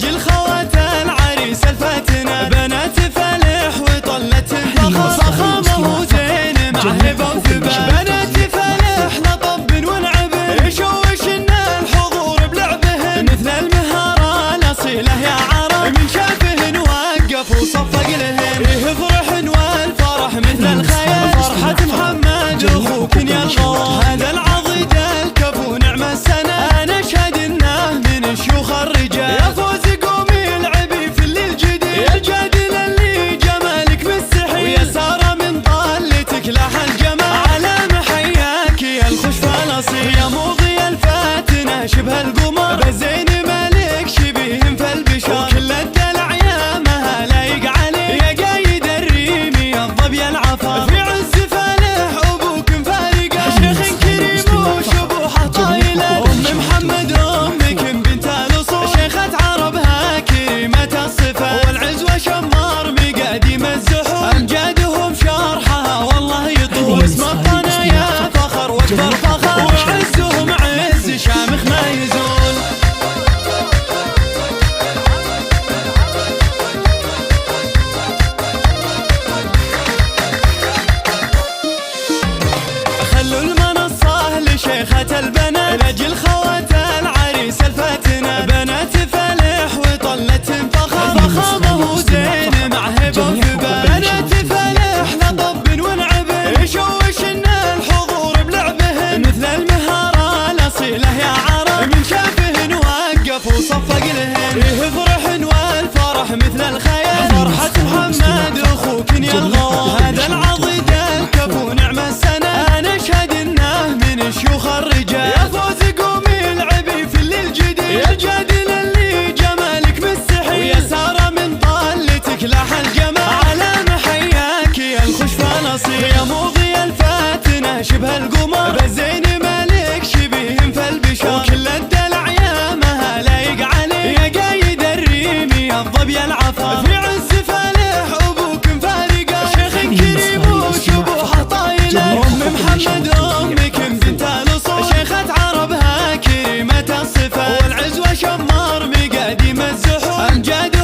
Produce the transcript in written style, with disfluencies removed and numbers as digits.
لاجل خوات العريس الفاتنة، بنات فالح وطلت فخامة وزين مع هبة وثبات. بنات فالح لطب ونعبه، يشوشنا الحضور بلعبهن مثل المهارة الأصيلة يا عرب، من شافهن وقف وصفق لهن يفرحن والفرح مثل الخيال. فرحة محمد أخوك يا الغوار، هذا العضيد الكفو نعم السنة، أنا أشهد إنه من شيوخ الرجال. يا فوز قومي العبي في الليل جديد، يا الجادل اللي جمالك مستحيل، ويا سارة من طلتك لاح الجمال، على محياك يا الخشفة الأصيل. يا موضي الفاتنة شبه القمر، بزين مالك شبيهم في البشر، وكل الدلع يا مها لايق عليه، يا قايد الريمي يا الظبي العفار. في عز فالح أبوك مفارقة، شيخ كريم وشبوحة طايلة، أم محمد أمك بنت الأصول، شيخة عربها كريمة الصفة، والعزوة شمار مقاديم الزحول، أمجادهم شرحها والله يطول، واسم الطنا يا فخر واكبر فخر، وعزهم عز شامخ ما يزول. خلوا المنصة لشيخة البنات، لاجل خوات العريس الفاتنة، بنات فالح وطلت فخامة وزين مع هبة وثبات. بنات فالح لطب ونعبه، يشوشنا الحضور بلعبهن مثل المهارة الأصيلة يا عرب، من شافهن وقف وصفق لهن يفرحن والفرح مثل الخيال. فرحة محمد أخوك يا الغوار، هذا العضيد الكفو نعم السنة، أنا أشهد إنه من شيوخ الرجال. يا فوز قومي العبي في الليل جديد، يا الجادل اللي جمالك مستحيل، ويا سارة من طلتك لاح الجمال، على محياك يا الخشفة الأصيل. يا موضي الفاتنة شبه القمر، بزين مالك شبيهم في البشر، وكل الدلع يا مها لايق عليه، يا قايد الريمي يا الظبي العفار. في عز فالح أبوك مفارقة، شيخ كريم وشبوحة طايلة، أم محمد أمك بنت الأصول، شيخة عربها كريمة الصفة، والعزوة شمار مقاديم الزحول، أمجاد